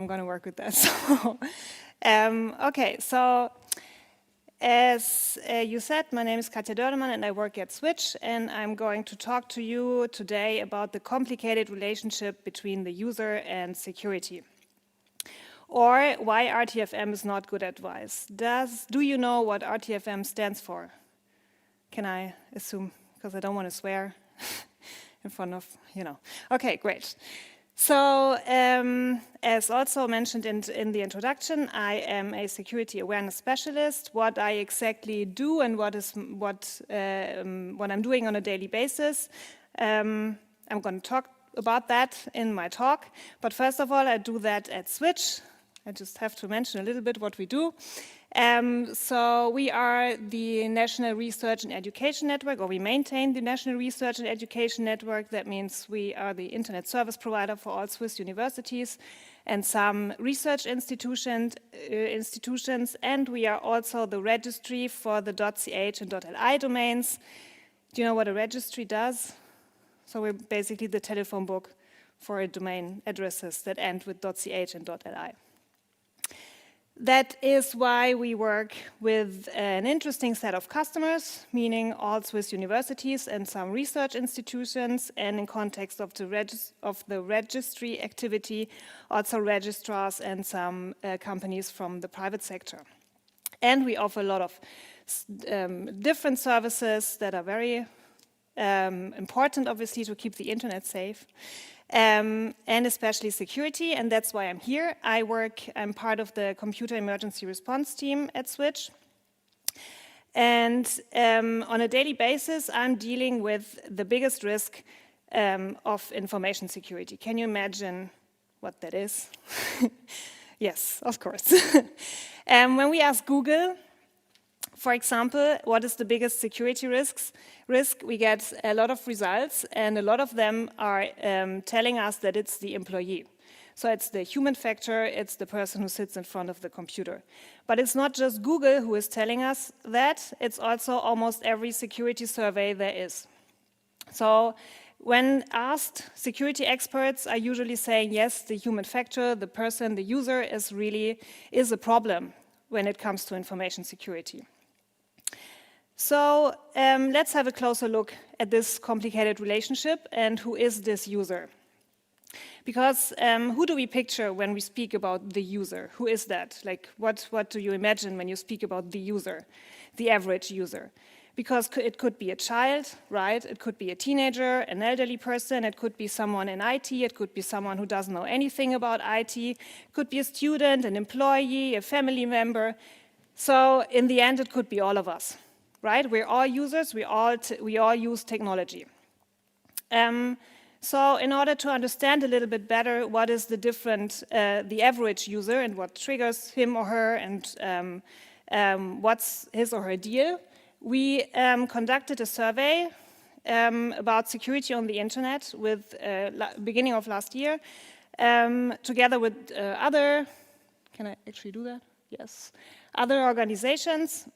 I'm going to work with that. Okay, so as you said, my name is Katja Dörlemann and I work at Switch, and I'm going to talk to you today about the complicated relationship between the user and security. Or why RTFM is not good advice. Do you know what RTFM stands for? Can I assume? Because I don't want to swear in front of, Okay, great. So, as also mentioned in the introduction, I am a security awareness specialist. What I exactly do and what I'm doing on a daily basis, I'm going to talk about that in my talk. But first of all, I do that at Switch. I just have to mention a little bit what we do. So we are the National Research and Education Network, or we maintain the National Research and Education Network. That means we are the internet service provider for all Swiss universities and some research institutions, and we are also the registry for the .ch and .li domains. Do you know what a registry does? So we're basically the telephone book for domain addresses that end with .ch and .li. That is why we work with an interesting set of customers, meaning all Swiss universities and some research institutions, and in context of the registry activity, also registrars and some companies from the private sector. And we offer a lot of different services that are very important, obviously, to keep the internet safe. And especially security, and that's why I'm here. I'm part of the computer emergency response team at Switch. And on a daily basis, I'm dealing with the biggest risk of information security. Can you imagine what that is? Yes, of course. When we ask Google, for example, what is the biggest security risk, we get a lot of results, and a lot of them are telling us that it's the employee. So it's the human factor, it's the person who sits in front of the computer. But it's not just Google who is telling us that, it's also almost every security survey there is. So when asked, security experts are usually saying, yes, the human factor, the person, the user is a problem when it comes to information security. So let's have a closer look at this complicated relationship and who is this user. Because who do we picture when we speak about the user? Who is that? Like, what do you imagine when you speak about the user, the average user? Because it could be a child, right? It could be a teenager, an elderly person, it could be someone in IT, it could be someone who doesn't know anything about IT, it could be a student, an employee, a family member. So in the end, it could be all of us. Right? We're all users, we all use technology. So in order to understand a little bit better what is the average user and what triggers him or her and what's his or her deal, we conducted a survey about security on the internet with beginning of last year, together with other, can I actually do that? Yes. Other organizations.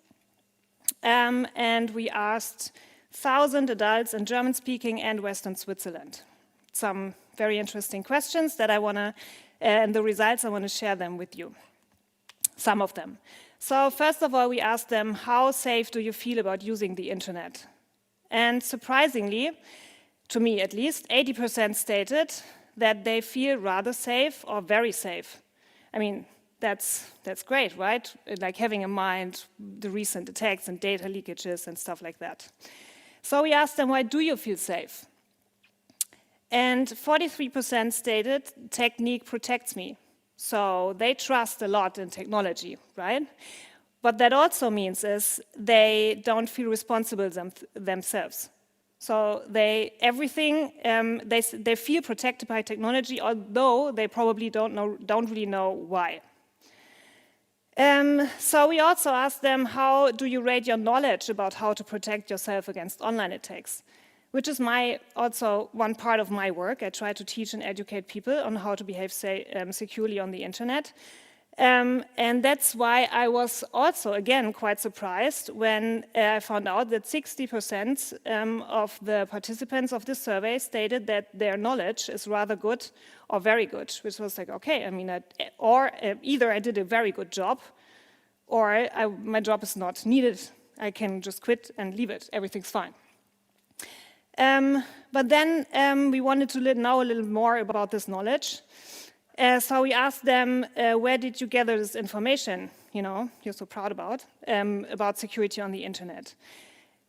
And we asked 1,000 adults in German-speaking and Western Switzerland. Some very interesting questions that and the results, I want to share them with you, some of them. So first of all, we asked them, how safe do you feel about using the internet? And surprisingly, to me at least, 80% stated that they feel rather safe or very safe. I mean, that's great, right? Like having in mind the recent attacks and data leakages and stuff like that. So we asked them, why do you feel safe? And 43% stated, technique protects me. So they trust a lot in technology, right? What that also means is they don't feel responsible themselves. So they feel protected by technology, although they probably don't really know why. So we also asked them, how do you rate your knowledge about how to protect yourself against online attacks? Which is also one part of my work. I try to teach and educate people on how to behave securely on the internet. And that's why I was also, again, quite surprised when I found out that 60% of the participants of this survey stated that their knowledge is rather good or very good, which was like, okay, I mean, either I did a very good job or my job is not needed. I can just quit and leave it. Everything's fine. But then we wanted to know a little more about this knowledge. So we asked them, where did you gather this information, you're so proud about security on the internet?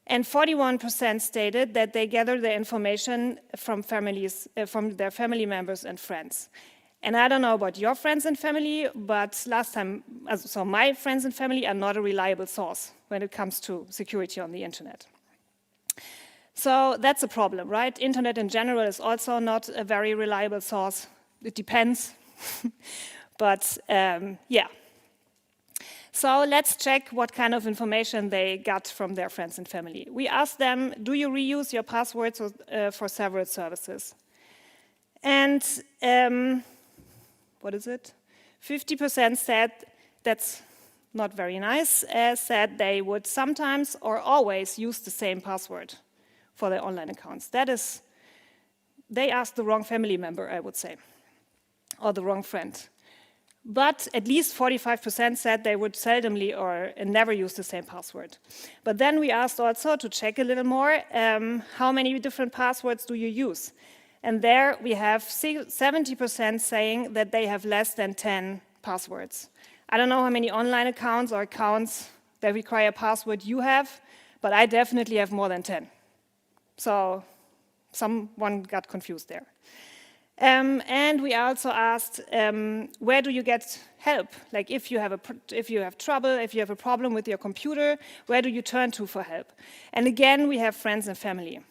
And 41% stated that they gathered their information from from their family members and friends. And I don't know about your friends and family, but so my friends and family are not a reliable source when it comes to security on the internet. So that's a problem, right? Internet in general is also not a very reliable source. It depends, but yeah. So let's check what kind of information they got from their friends and family. We asked them, do you reuse your passwords for several services? And what is it? 50% said that's not very nice, said they would sometimes or always use the same password for their online accounts. They asked the wrong family member, I would say, or the wrong friend. But at least 45% said they would seldomly or never use the same password. But then we asked also to check a little more, how many different passwords do you use? And there we have 70% saying that they have less than 10 passwords. I don't know how many online accounts or accounts that require a password you have, but I definitely have more than 10. So someone got confused there. And we also asked, where do you get help? Like if you have trouble, if you have a problem with your computer, where do you turn to for help? And again, we have friends and family.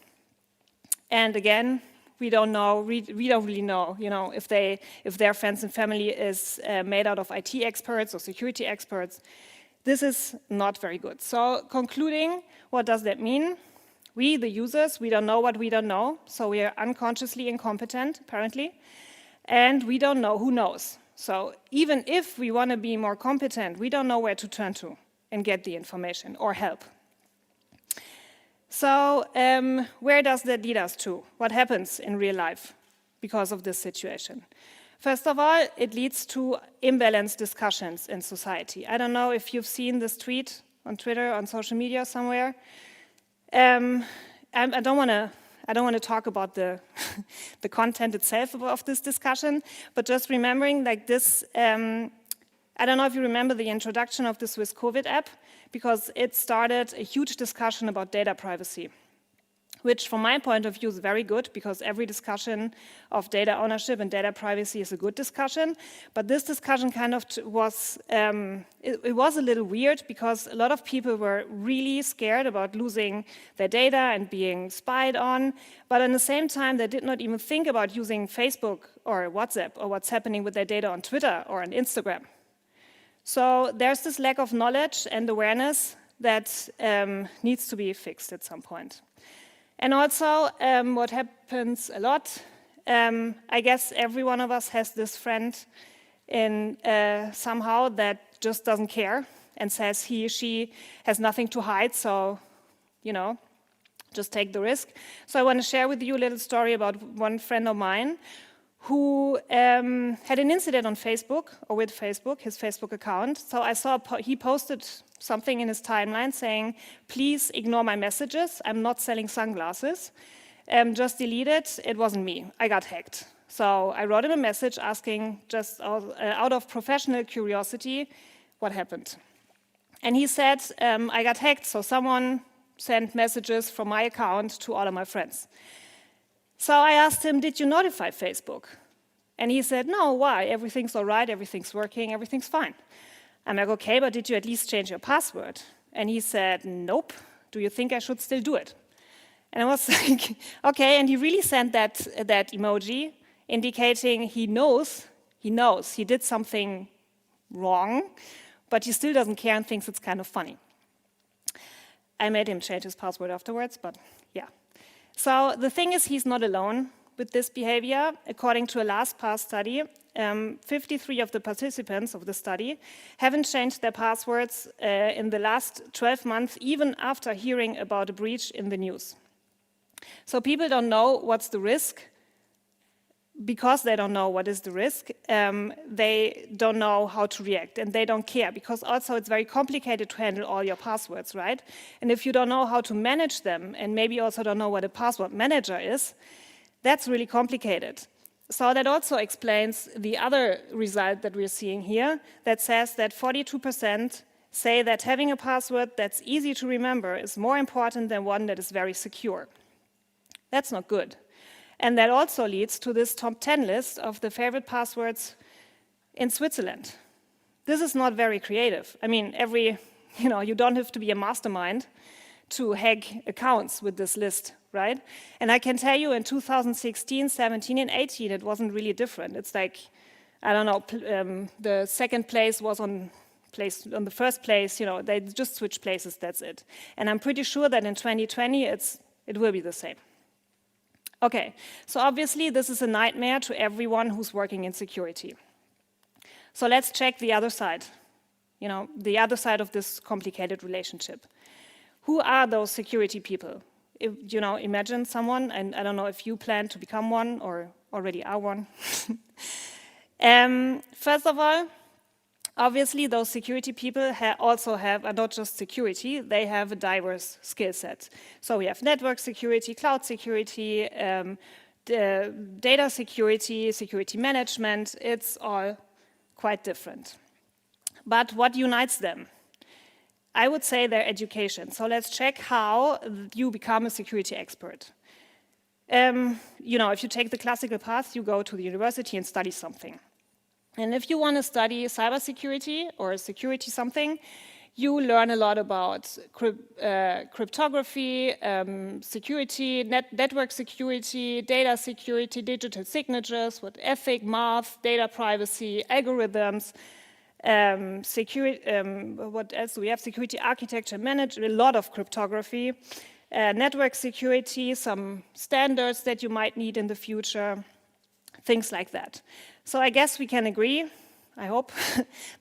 And again, we don't really know, if their friends and family is made out of IT experts or security experts. This is not very good. So concluding, what does that mean? We, the users, we don't know what we don't know, so we are unconsciously incompetent, apparently, and we don't know who knows. So even if we want to be more competent, we don't know where to turn to and get the information or help. So where does that lead us to? What happens in real life because of this situation? First of all, it leads to imbalanced discussions in society. I don't know if you've seen this tweet on Twitter, on social media somewhere. I don't want to talk about the the content itself of this discussion, but just remembering like this. I don't know if you remember the introduction of the Swiss COVID app, because it started a huge discussion about data privacy, which from my point of view is very good, because every discussion of data ownership and data privacy is a good discussion. But this discussion kind of was, it was a little weird, because a lot of people were really scared about losing their data and being spied on. But at the same time, they did not even think about using Facebook or WhatsApp or what's happening with their data on Twitter or on Instagram. So there's this lack of knowledge and awareness that needs to be fixed at some point. And also, what happens a lot, I guess every one of us has this friend in somehow that just doesn't care and says he or she has nothing to hide, so, just take the risk. So I want to share with you a little story about one friend of mine who had an incident on Facebook, or with Facebook, his Facebook account. So I saw he posted something in his timeline saying, please ignore my messages, I'm not selling sunglasses. Just delete it, it wasn't me, I got hacked. So I wrote him a message asking, just out of professional curiosity, what happened. And he said, I got hacked, so someone sent messages from my account to all of my friends. So I asked him, did you notify Facebook? And he said, no, why? Everything's all right, everything's working, everything's fine. I'm like, okay, but did you at least change your password? And he said, nope. Do you think I should still do it? And I was like, okay, and he really sent that emoji indicating he knows he did something wrong, but he still doesn't care and thinks it's kind of funny. I made him change his password afterwards, but yeah. So the thing is, he's not alone with this behavior. According to a LastPass study, 53 of the participants of the study haven't changed their passwords in the last 12 months, even after hearing about a breach in the news. So people don't know what's the risk. Because they don't know what is the risk, they don't know how to react, and they don't care, because also it's very complicated to handle all your passwords, right? And if you don't know how to manage them, and maybe also don't know what a password manager is, that's really complicated. So that also explains the other result that we're seeing here, that says that 42% say that having a password that's easy to remember is more important than one that is very secure. That's not good. And that also leads to this top 10 list of the favorite passwords in Switzerland. This is not very creative. I mean, you don't have to be a mastermind to hack accounts with this list, right? And I can tell you in 2016, 17, and 18, it wasn't really different. It's like, I don't know, the second place was on the first place, they just switched places, that's it. And I'm pretty sure that in 2020, it will be the same. Okay, so obviously this is a nightmare to everyone who's working in security. So let's check the other side, the other side of this complicated relationship. Who are those security people? Imagine someone, and I don't know if you plan to become one or already are one. First of all, obviously, those security people also are not just security, they have a diverse skill set. So we have network security, cloud security, data security, security management. It's all quite different. But what unites them? I would say their education. So let's check how you become a security expert. If you take the classical path, you go to the university and study something. And if you want to study cybersecurity or security something, you learn a lot about cryptography, security, network security, data security, digital signatures, ethics, math, data privacy, algorithms, what else do we have? Security architecture, management, a lot of cryptography, network security, some standards that you might need in the future, things like that. So I guess we can agree, I hope,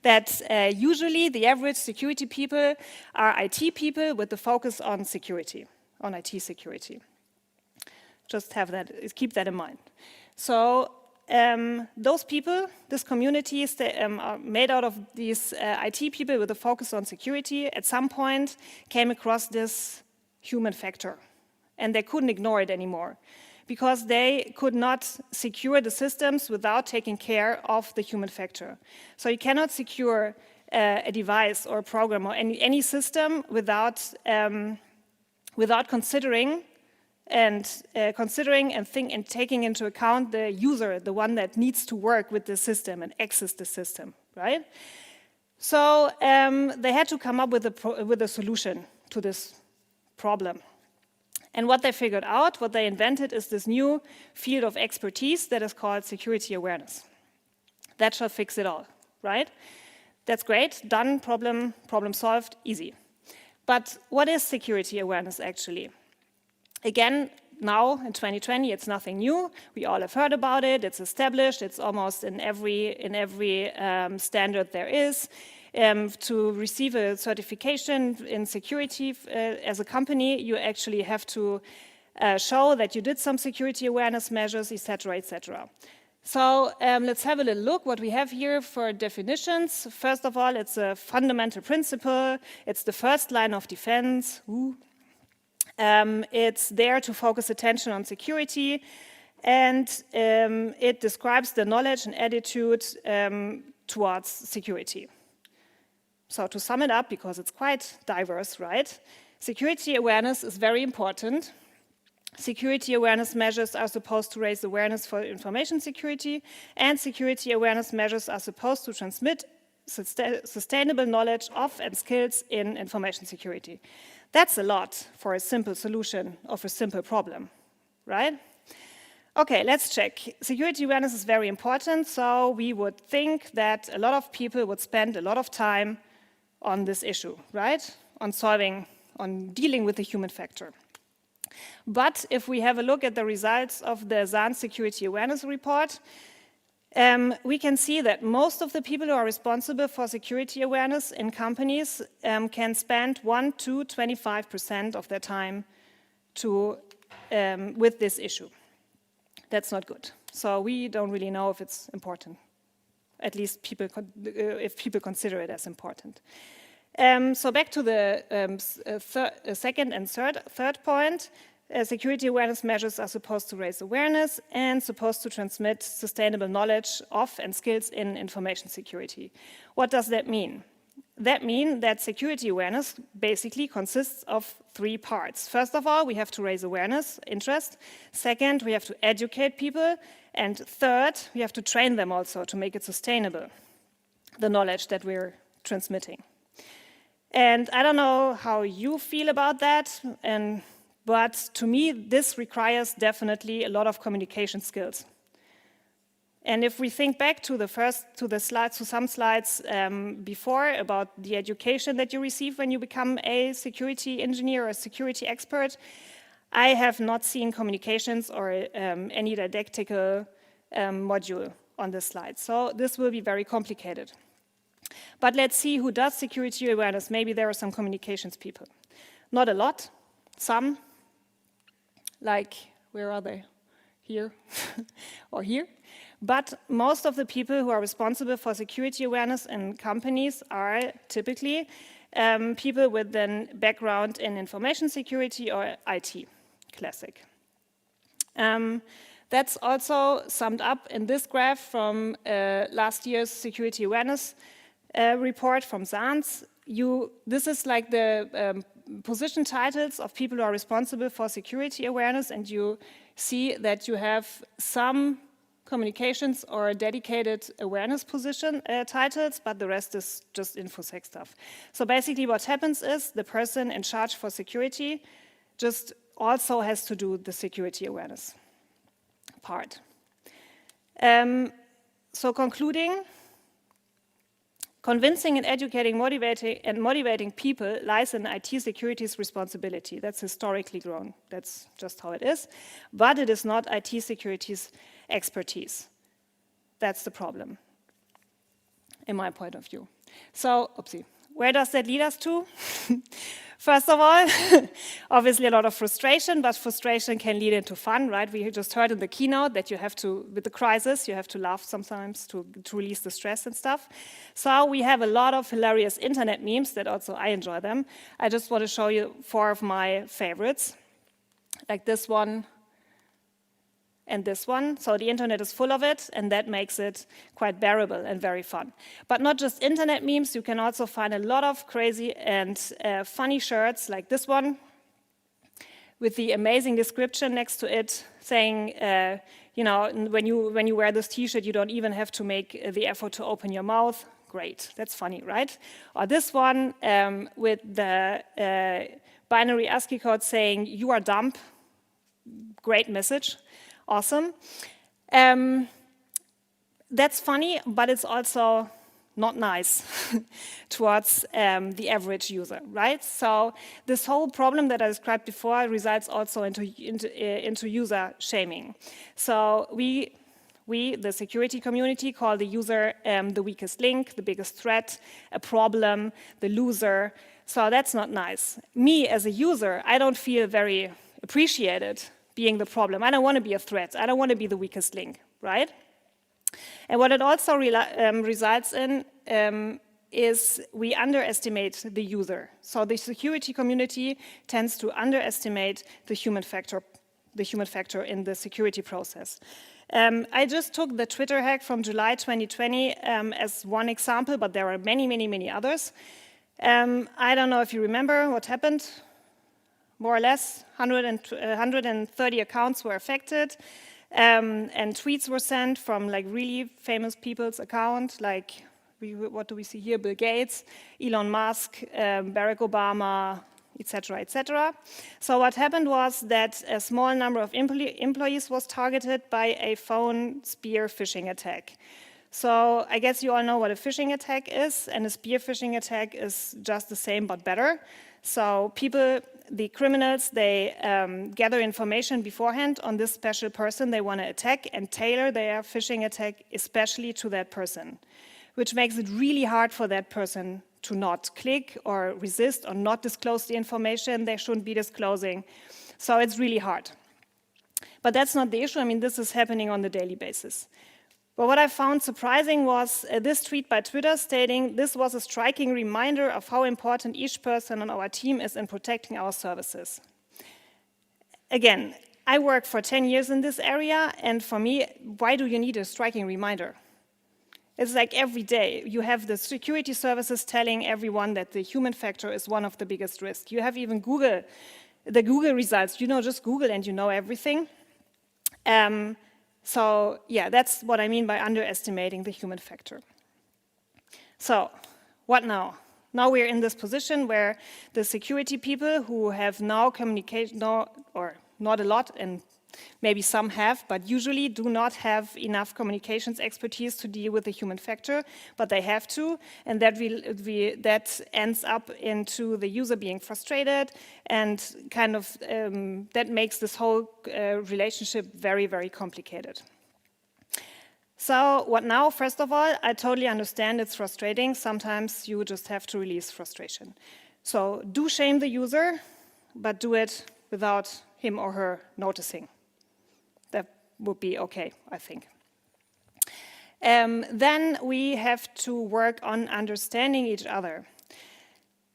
that usually the average security people are IT people with the focus on security, on IT security. Just keep that in mind. So those people, this community are made out of these IT people with a focus on security, at some point came across this human factor, and they couldn't ignore it anymore, because they could not secure the systems without taking care of the human factor. So you cannot secure a device or a program or any system without considering and taking into account the user, the one that needs to work with the system and access the system, right? So they had to come up with a solution to this problem. And what they figured out, what they invented, is this new field of expertise that is called security awareness. That shall fix it all, right? That's great, done, problem solved, easy. But what is security awareness actually? Again, now in 2020, it's nothing new. We all have heard about it. It's established. It's almost in every standard there is. To receive a certification in security as a company, you actually have to show that you did some security awareness measures, etc., etc. So let's have a little look what we have here for definitions. First of all, it's a fundamental principle. It's the first line of defense. It's there to focus attention on security, and it describes the knowledge and attitude towards security. So to sum it up, because it's quite diverse, right? Security awareness is very important. Security awareness measures are supposed to raise awareness for information security, and security awareness measures are supposed to transmit sustainable knowledge of and skills in information security. That's a lot for a simple solution of a simple problem, right? Okay, let's check. Security awareness is very important, so we would think that a lot of people would spend a lot of time on this issue, right? On dealing with the human factor. But if we have a look at the results of the ZAN Security Awareness Report, we can see that most of the people who are responsible for security awareness in companies can spend 1 to 25% of their time with this issue. That's not good. So we don't really know if it's important. At least if people consider it as important. So back to the second and third point. Security awareness measures are supposed to raise awareness and supposed to transmit sustainable knowledge of and skills in information security. What does that mean? That means that security awareness basically consists of 3 parts. First of all, we have to raise awareness, interest. Second, we have to educate people. And third, we have to train them also to make it sustainable, the knowledge that we're transmitting. And I don't know how you feel about that, but to me, this requires definitely a lot of communication skills. And if we think back to some slides before about the education that you receive when you become a security engineer or a security expert, I have not seen communications or any didactical module on this slide. So this will be very complicated. But let's see who does security awareness. Maybe there are some communications people. Not a lot, some. Like, where are they? Here or here? But most of the people who are responsible for security awareness in companies are typically people with a background in information security or IT, classic. That's also summed up in this graph from last year's security awareness report from SANS. This is like the position titles of people who are responsible for security awareness, and you see that you have some communications or dedicated awareness position titles, but the rest is just InfoSec stuff. So basically what happens is the person in charge for security just also has to do the security awareness part. So concluding, convincing and educating, motivating people lies in IT security's responsibility. That's historically grown. That's just how it is. But it is not IT security's expertise. That's the problem, in my point of view. So, where does that lead us to? First of all, obviously a lot of frustration, but frustration can lead into fun, right? We just heard in the keynote that you have to, with the crisis, you have to laugh sometimes to release the stress and stuff. So we have a lot of hilarious internet memes that also I enjoy them. I just want to show you 4 of my favorites, like this one and this one. So the internet is full of it, and that makes it quite bearable and very fun. But not just internet memes, you can also find a lot of crazy and funny shirts like this one with the amazing description next to it saying, when you wear this t-shirt, you don't even have to make the effort to open your mouth. Great, that's funny, right? Or this one with the binary ASCII code saying, you are dumb. Great message. Awesome. That's funny, but it's also not nice towards the average user, right? So this whole problem that I described before results also into user shaming. So we, the security community, call the user the weakest link, the biggest threat, a problem, the loser. So that's not nice. Me as a user, I don't feel very appreciated being the problem. I don't want to be a threat. I don't want to be the weakest link, right? And what it also results in is we underestimate the user. So the security community tends to underestimate the human factor in the security process. I just took the Twitter hack from July 2020 as one example, but there are many, many, many others. I don't know if you remember what happened. More or less, 130 accounts were affected, and tweets were sent from like really famous people's account, like what do we see here? Bill Gates, Elon Musk, Barack Obama, etc., etc. So what happened was that a small number of employees was targeted by a phone spear phishing attack. So I guess you all know what a phishing attack is, and a spear phishing attack is just the same but better. So people the criminals, they gather information beforehand on this special person they want to attack and tailor their phishing attack especially to that person, which makes it really hard for that person to not click or resist or not disclose the information they shouldn't be disclosing. So it's really hard. But that's not the issue. I mean, this is happening on a daily basis. But what I found surprising was this tweet by Twitter stating, "This was a striking reminder of how important each person on our team is in protecting our services." Again, I worked for 10 years in this area, and for me, why do you need a striking reminder? It's like every day you have the security services telling everyone that the human factor is one of the biggest risks. You have even the Google results. You know, just Google and you know everything. So yeah, that's what I mean by underestimating the human factor. So what now? Now we're in this position where the security people who have now communication, or not a lot, and maybe some have, but usually do not have enough communications expertise to deal with the human factor, but they have to, and that ends up into the user being frustrated, and kind of that makes this whole relationship very, very complicated. So what now? First of all, I totally understand it's frustrating. Sometimes you just have to release frustration. So do shame the user, but do it without him or her noticing. That would be okay, I think. Then we have to work on understanding each other.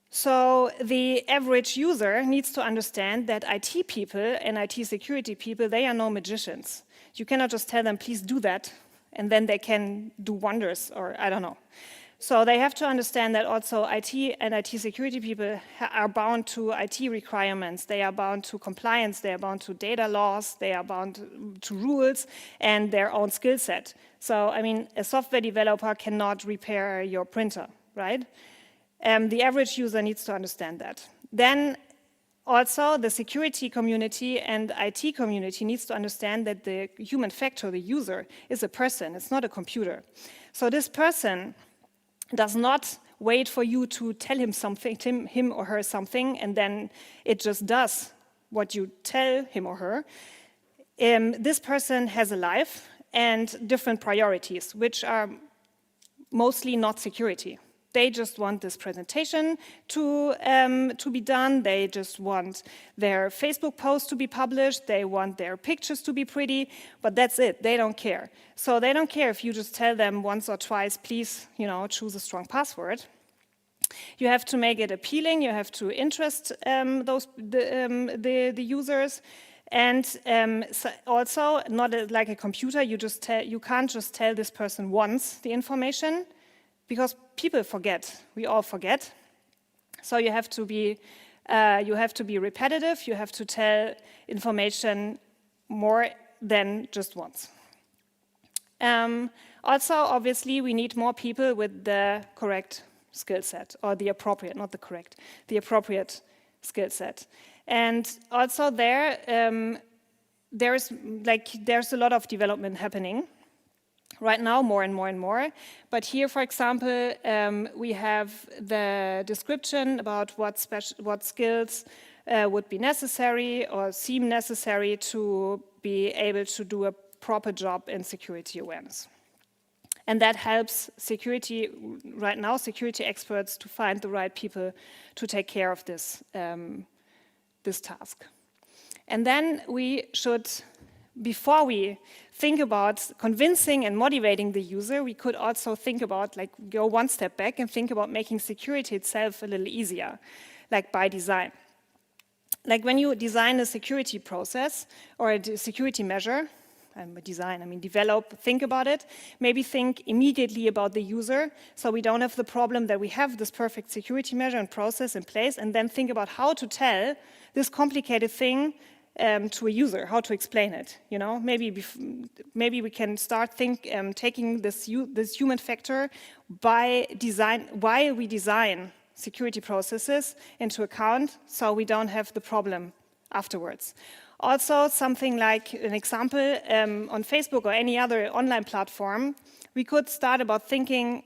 So the average user needs to understand that IT people and IT security people, they are no magicians. You cannot just tell them, please do that, and then they can do wonders, or I don't know. So they have to understand that also IT and IT security people are bound to IT requirements, they are bound to compliance, they are bound to data laws, they are bound to rules and their own skill set. So, I mean, a software developer cannot repair your printer, right? The average user needs to understand that. Then also the security community and IT community needs to understand that the human factor, the user, is a person, it's not a computer. So this person does not wait for you to tell him something, him or her something, and then it just does what you tell him or her. This person has a life and different priorities, which are mostly not security. They just want this presentation to be done. They just want their Facebook post to be published. They want their pictures to be pretty, but that's it. They don't care. So they don't care if you just tell them once or twice, please, choose a strong password. You have to make it appealing. You have to interest the users. And so also, not like a computer, you can't just tell this person once the information, because people forget. We all forget. So you have to be repetitive. You have to tell information more than just once. Also, obviously, we need more people with the correct skill set, or the appropriate, not the correct, the appropriate skill set. And also there's a lot of development happening right now, more and more and more. But here, for example, we have the description about what skills would be necessary or seem necessary to be able to do a proper job in security awareness. And that helps security experts to find the right people to take care of this task. And then we should, before we think about convincing and motivating the user, we could also think about, go one step back and think about making security itself a little easier, like by design. Like when you design a security process or a security measure, develop, think about it, maybe think immediately about the user, so we don't have the problem that we have this perfect security measure and process in place, and then think about how to tell this complicated thing to a user, how to explain it. Maybe we can start taking this human factor by design, while we design security processes, into account, so we don't have the problem afterwards. Also, something like an example on Facebook or any other online platform, we could start about thinking,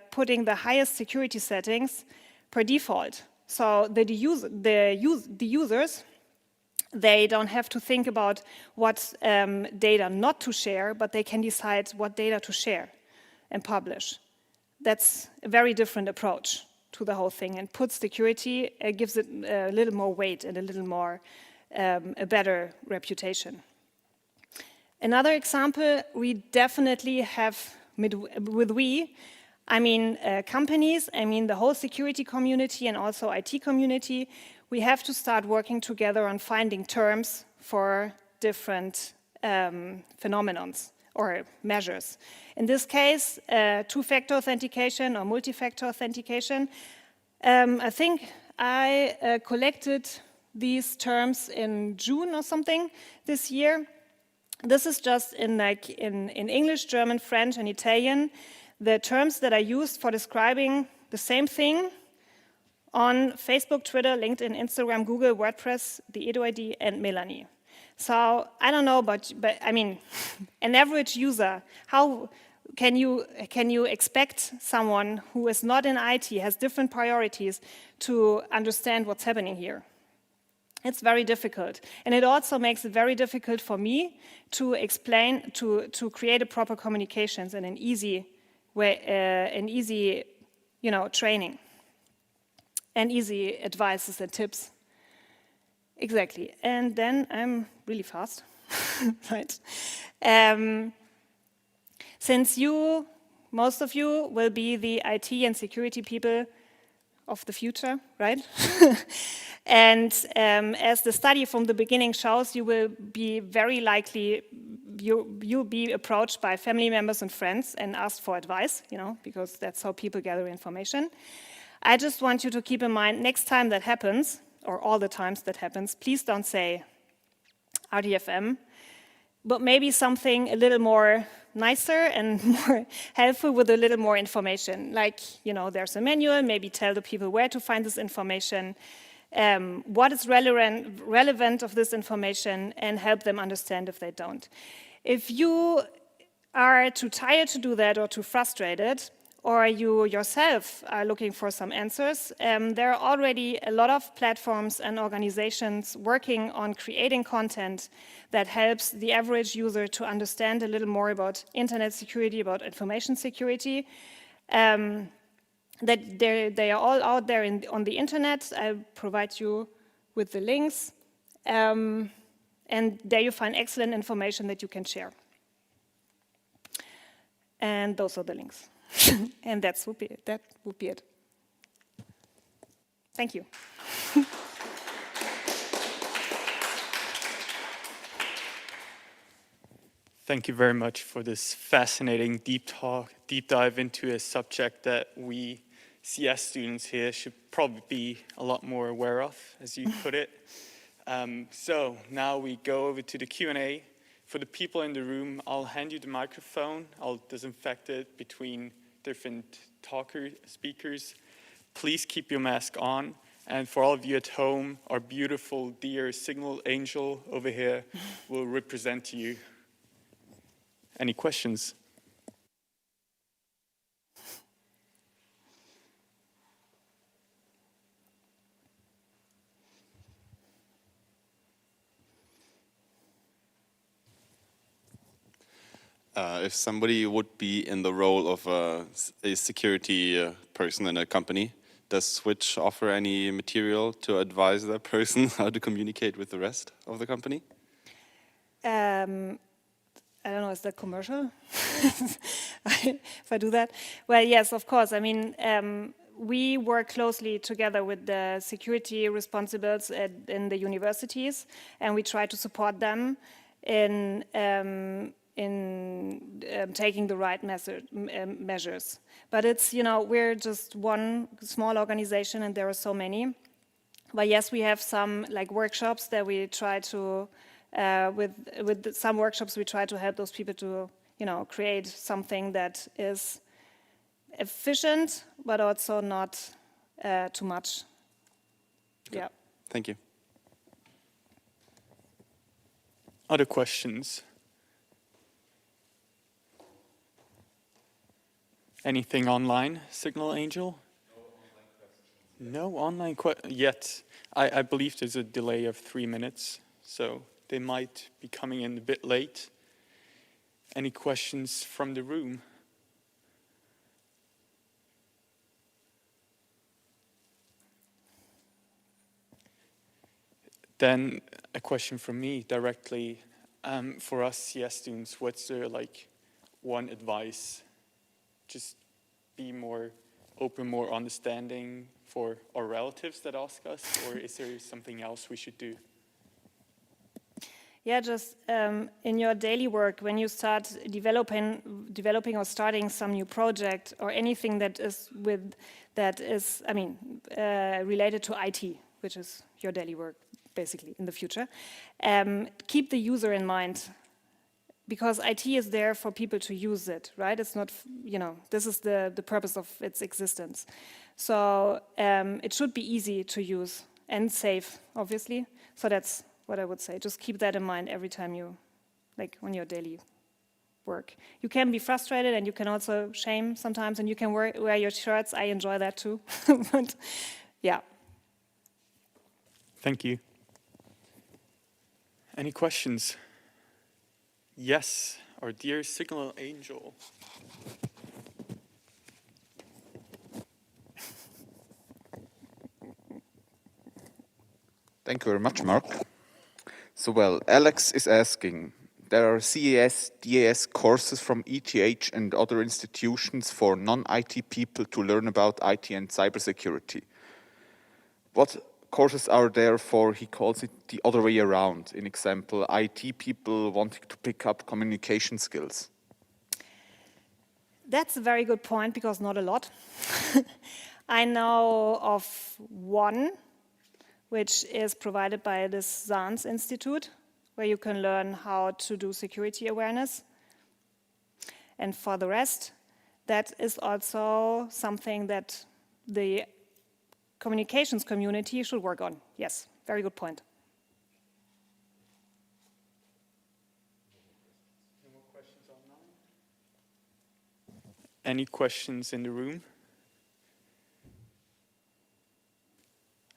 putting the highest security settings per default. So the users, they don't have to think about what data not to share, but they can decide what data to share and publish. That's a very different approach to the whole thing, and puts security, gives it a little more weight and a little more, a better reputation. Another example we definitely have with we, I mean companies, I mean the whole security community and also IT community, we have to start working together on finding terms for different phenomenons or measures. In this case, two-factor authentication or multi-factor authentication. I think I collected these terms in June or something this year. This is just in English, German, French, and Italian, the terms that are used for describing the same thing on Facebook, Twitter, LinkedIn, Instagram, Google, WordPress, the EduID, and Melanie. So I don't know, but I mean, an average user, how can you expect someone who is not in IT, has different priorities, to understand what's happening here? It's very difficult. And it also makes it very difficult for me to explain, to create a proper communications and an easy way, training and easy advices and tips. Exactly. And then I'm really fast, right? Since most of you will be the IT and security people of the future, right? And as the study from the beginning shows, you will be very likely, you'll be approached by family members and friends and asked for advice, because that's how people gather information. I just want you to keep in mind, next time that happens, or all the times that happens, please don't say RTFM, but maybe something a little more nicer and more helpful with a little more information. Like, there's a manual, maybe tell the people where to find this information, what is relevant of this information, and help them understand if they don't. If you are too tired to do that or too frustrated, or you yourself are looking for some answers, there are already a lot of platforms and organizations working on creating content that helps the average user to understand a little more about internet security, about information security. That they are all out there on the internet. I'll provide you with the links. And there you find excellent information that you can share. And those are the links. And that would be it. Thank you. Thank you very much for this fascinating deep dive into a subject that we CS students here should probably be a lot more aware of, as you put it. So now we go over to the Q&A. For the people in the room, I'll hand you the microphone. I'll disinfect it between different speakers. Please keep your mask on. And for all of you at home, our beautiful, dear signal angel over here will represent you. Any questions? If somebody would be in the role of a security person in a company, does Switch offer any material to advise that person how to communicate with the rest of the company? I don't know, is that commercial? If I do that? Well, yes, of course. I mean, we work closely together with the security responsibles in the universities, and we try to support them in taking the right measures. But it's, we're just one small organization and there are so many. But yes, we have some workshops that we try to, with some workshops we try to help those people to, create something that is efficient, but also not too much. Okay. Yeah. Thank you. Other questions? Anything online, Signal Angel? No online yet. I believe there's a delay of 3 minutes, so they might be coming in a bit late. Any questions from the room? Then a question from me directly. For us CS students, what's the one advice? Just be more open, more understanding for our relatives that ask us, or is there something else we should do? Yeah, just in your daily work, when you start developing or starting some new project or anything that is related to IT, which is your daily work, basically in the future, keep the user in mind, because IT is there for people to use it, right? It's not, this is the purpose of its existence. So it should be easy to use and safe, obviously. So that's what I would say. Just keep that in mind every time you, on your daily work. You can be frustrated and you can also shame sometimes, and you can wear your shirts. I enjoy that too. But yeah. Thank you. Any questions? Yes, our dear signal angel. Thank you very much, Mark. So, Alex is asking, there are CES, DAS courses from ETH and other institutions for non-IT people to learn about IT and cybersecurity. What courses are there for, he calls it the other way around, in example, IT people wanting to pick up communication skills? That's a very good point, because not a lot. I know of one, which is provided by the SANS Institute, where you can learn how to do security awareness. And for the rest, that is also something that the communications community should work on. Yes, very good point. No more questions online? Any questions in the room?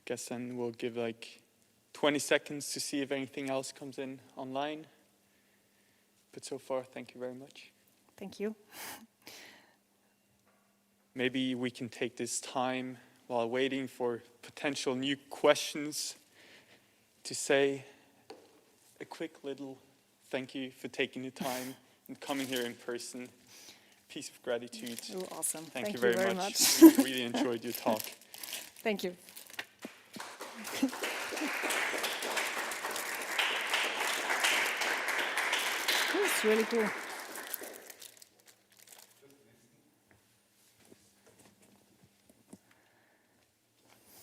Guess then we'll give 20 seconds to see if anything else comes in online. But so far, thank you very much. Thank you. Maybe we can take this time while waiting for potential new questions to say a quick little thank you for taking the time and coming here in person. Piece of gratitude. Oh, awesome. Thank you very much. We really enjoyed your talk. Thank you. It's really cool.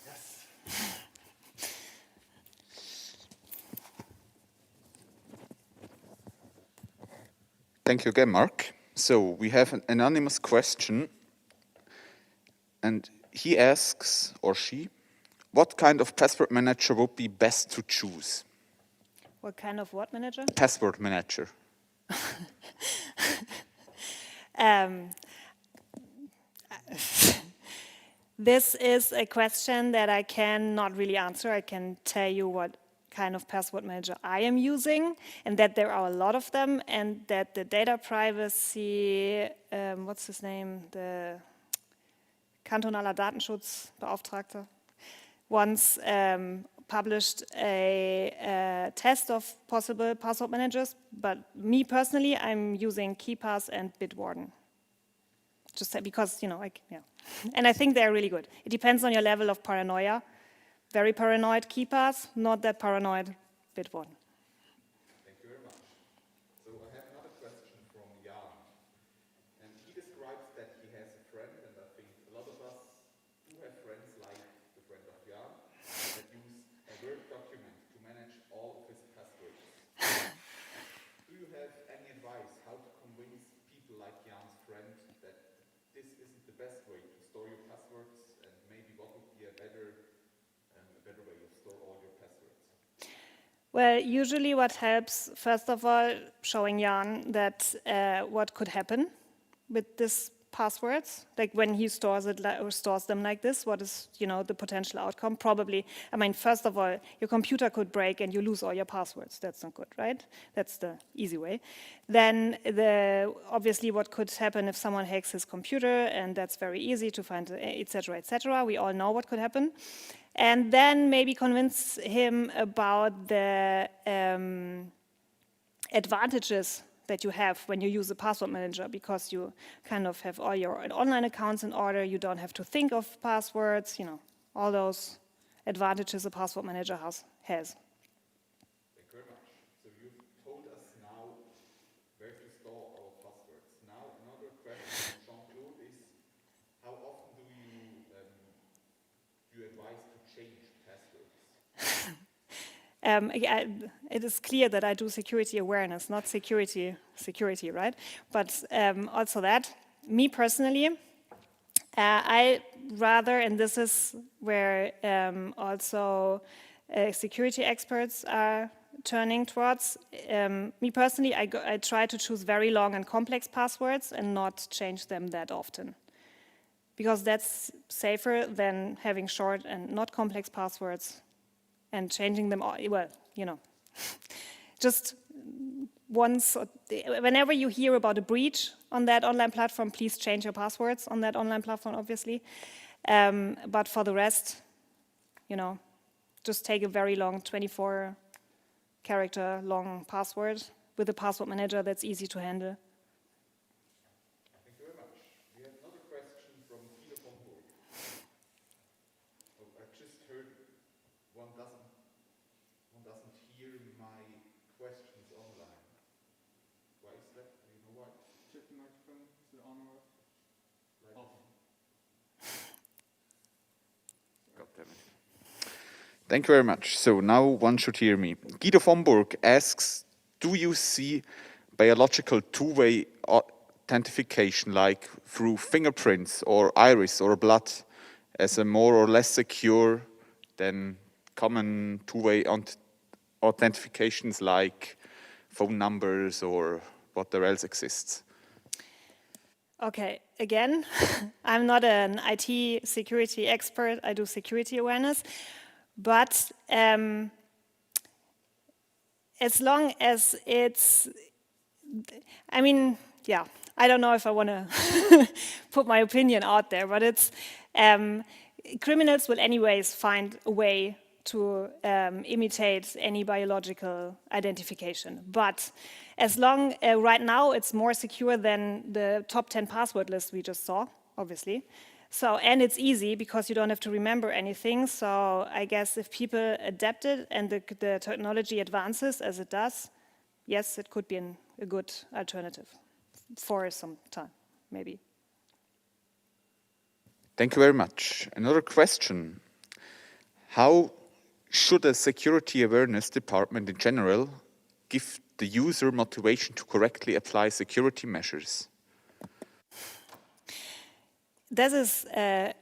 Yes. Thank you again, Mark. So we have an anonymous question, and he asks, or she, what kind of password manager would be best to choose? What kind of what manager? Password manager. This is a question that I cannot really answer. I can tell you what kind of password manager I am using, and that there are a lot of them, and that the data privacy, what's his name, the kantonaler Datenschutzbeauftragter, once published a test of possible password managers, but me personally, I'm using KeePass and Bitwarden. Just because, yeah. And I think they're really good. It depends on your level of paranoia. Very paranoid KeePass, not that paranoid Bitwarden. Thank you very much. So I have another question from Jan. And he describes that he has a friend, and I think a lot of us do have friends like the friend of Jan, that use a Word document to manage all of his passwords. Do you have any advice how to convince people like Jan's friend that this isn't the best way to store your passwords, and maybe what would be a better way to store all your passwords? Well, usually what helps, first of all, showing Jan that what could happen with this passwords? Like when he stores them like this, what is, the potential outcome? Probably, I mean, first of all, your computer could break and you lose all your passwords. That's not good, right? That's the easy way. Then obviously what could happen if someone hacks his computer, and that's very easy to find, etc., etc. We all know what could happen. And then maybe convince him about the advantages that you have when you use a password manager, because you kind of have all your online accounts in order, you don't have to think of passwords, all those advantages a password manager has. Thank you very much. So you've told us now where to store our passwords. Now another question from Jean-Claude is, how often do you advise to change passwords? It is clear that I do security awareness, not security, right? But also that, me personally, I rather, and this is where also security experts are turning towards, me personally, I try to choose very long and complex passwords and not change them that often. Because that's safer than having short and not complex passwords and changing them all, well, just once, whenever you hear about a breach on that online platform, please change your passwords on that online platform, obviously. But for the rest, just take a very long 24-character long password with a password manager that's easy to handle. Thank you very much. We have another question from Guido von Burg. Oh, I just heard one doesn't hear my questions online. Why is that? Do you know why? Check the microphone. Is it on or off? God damn it. Thank you very much. So now one should hear me. Guido von Burg asks, do you see biological two-way authentication, like through fingerprints or iris or blood, as a more or less secure than common two-way authentications like phone numbers or what else exists? Okay, again, I'm not an IT security expert. I do security awareness. But as long as it's, I mean, yeah, I don't know if I want to put my opinion out there, but it's, criminals will anyways find a way to imitate any biological identification. But as long, right now, it's more secure than the top 10 password list we just saw, obviously. So, and it's easy because you don't have to remember anything. So I guess if people adapt it and the technology advances as it does, yes, it could be a good alternative for some time, maybe. Thank you very much. Another question. How should a security awareness department in general give the user motivation to correctly apply security measures? This is a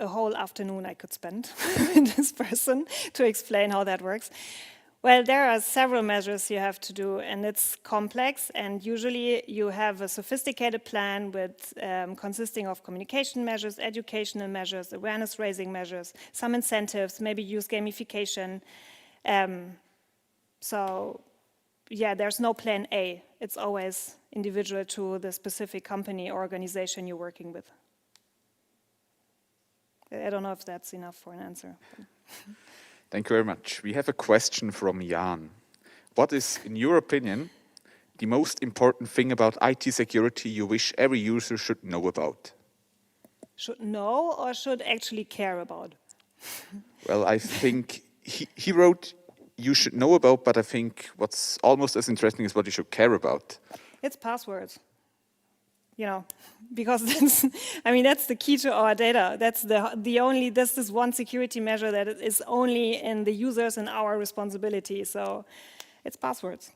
whole afternoon I could spend with this person to explain how that works. Well, there are several measures you have to do, and it's complex, and usually you have a sophisticated plan with consisting of communication measures, educational measures, awareness-raising measures, some incentives, maybe use gamification. So, yeah, there's no plan A. It's always individual to the specific company or organization you're working with. I don't know if that's enough for an answer. Thank you very much. We have a question from Jan. What is, in your opinion, the most important thing about IT security you wish every user should know about? Should know or should actually care about? Well, I think he wrote you should know about, but I think what's almost as interesting is what you should care about. It's passwords. Because that's the key to our data. That's this is one security measure that is only in the users and our responsibility. So it's passwords.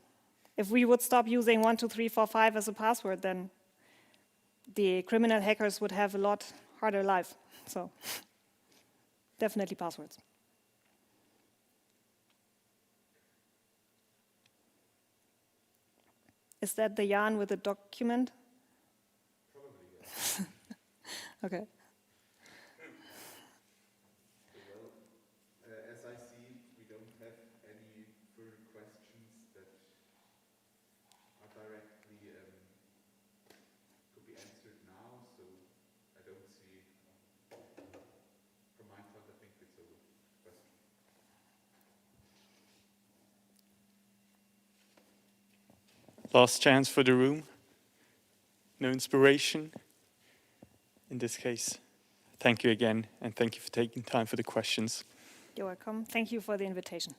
If we would stop using 1, 2, 3, 4, 5 as a password, then the criminal hackers would have a lot harder life. So definitely passwords. Is that the Jan with the document? Okay. As I see, we don't have any further questions that are directly could be answered now, so I don't see, from my part, I think it's a question. Last chance for the room. No inspiration. In this case, thank you again, and thank you for taking time for the questions. You're welcome. Thank you for the invitation.